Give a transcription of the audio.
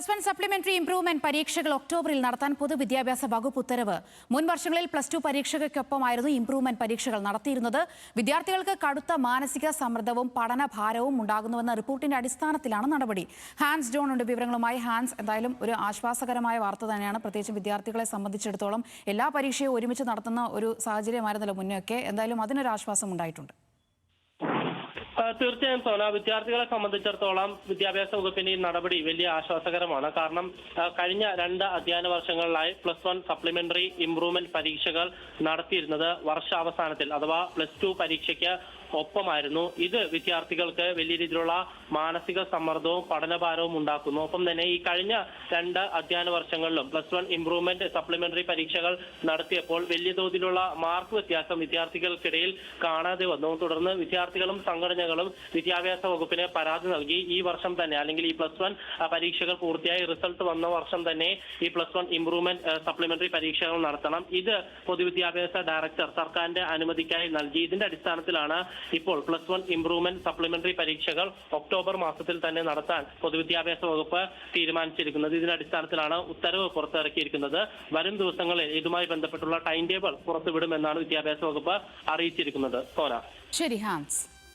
+1 supplementary improvement പരീക്ഷകൾ ഒക്ടോബറിൽ നടത്താൻ പൊതുവിദ്യാഭ്യാസ വകുപ്പ് ഉത്തരവ്. മുൻ വർഷങ്ങളിൽ +2 പരീക്ഷയ്ക്കൊപ്പമായിരുന്നു ഇംപ്രൂവ്മെന്റ് പരീക്ഷകൾ നടത്തിയിരുന്നത്. വിദ്യാർത്ഥികൾക്ക് കടുത്ത മാനസിക സമ്മർദ്ദവും പഠനഭാരവും ഉണ്ടാകുന്നുവെന്ന റിപ്പോർട്ടിന്റെ അടിസ്ഥാനത്തിലാണ് നടപടി. ഹാൻസ് ജോൺ ഉണ്ട് വിവരങ്ങളുമായി. ഹാൻസ്, എന്തായാലും ഒരു ആശ്വാസകരമായ വാർത്ത തന്നെയാണ്, പ്രത്യേകിച്ച് വിദ്യാർത്ഥികളെ സംബന്ധിച്ചിടത്തോളം. എല്ലാ പരീക്ഷയും ഒരുമിച്ച് നടത്തുന്ന ഒരു സാഹചര്യമായിരുന്നല്ലോ മുന്നൊക്കെ. എന്തായാലും അതിനൊരു ആശ്വാസം ഉണ്ടായിട്ടുണ്ട്. തീർച്ചയായും സോന, വിദ്യാർത്ഥികളെ സംബന്ധിച്ചിടത്തോളം വിദ്യാഭ്യാസ വകുപ്പിന്റെ ഈ നടപടി വലിയ ആശ്വാസകരമാണ്. കാരണം കഴിഞ്ഞ 2 അധ്യയന വർഷങ്ങളിലായി +1 സപ്ലിമെന്ററി ഇംപ്രൂവ്മെന്റ് പരീക്ഷകൾ നടത്തിയിരുന്നത് വർഷാവസാനത്തിൽ അഥവാ +2 പരീക്ഷയ്ക്ക് ഒപ്പമായിരുന്നു. ഇത് വിദ്യാർത്ഥികൾക്ക് വലിയ രീതിയിലുള്ള മാനസിക സമ്മർദ്ദവും പഠനഭാരവും ഉണ്ടാക്കുന്നു. ഒപ്പം തന്നെ ഈ കഴിഞ്ഞ 2 അധ്യയന വർഷങ്ങളിലും +1 ഇംപ്രൂവ്മെന്റ് സപ്ലിമെന്ററി പരീക്ഷകൾ നടത്തിയപ്പോൾ വലിയ തോതിലുള്ള മാർക്ക് വ്യത്യാസം വിദ്യാർത്ഥികൾക്കിടയിൽ കാണാതെ വന്നു. തുടർന്ന് വിദ്യാർത്ഥികളും സംഘടനകളും വിദ്യാഭ്യാസ വകുപ്പിന് പരാതി നൽകി. ഈ വർഷം തന്നെ, അല്ലെങ്കിൽ ഈ +1 പരീക്ഷകൾ പൂർത്തിയായി റിസൾട്ട് വന്ന വർഷം തന്നെ ഈ +1 ഇംപ്രൂവ്മെന്റ് സപ്ലിമെന്ററി പരീക്ഷകൾ നടത്തണം. ഇത് പൊതുവിദ്യാഭ്യാസ ഡയറക്ടർ സർക്കാരിന്റെ അനുമതിക്കായി നൽകി. ഇതിന്റെ അടിസ്ഥാനത്തിലാണ് ഇപ്പോൾ +1 ഇംപ്രൂവ്മെന്റ് സപ്ലിമെന്ററി പരീക്ഷകൾ ഒക്ടോബർ മാസത്തിൽ തന്നെ നടത്താൻ പൊതുവിദ്യാഭ്യാസ വകുപ്പ് തീരുമാനിച്ചിരിക്കുന്നത്. ഇതിന്റെ അടിസ്ഥാനത്തിലാണ് ഉത്തരവ് പുറത്തിറക്കിയിരിക്കുന്നത്. വരും ദിവസങ്ങളിൽ ഇതുമായി ബന്ധപ്പെട്ടുള്ള ടൈം ടേബിൾ പുറത്തുവിടുമെന്നാണ് വിദ്യാഭ്യാസ വകുപ്പ് അറിയിച്ചിരിക്കുന്നത്. സോന. ശരി ഹാൻസ്.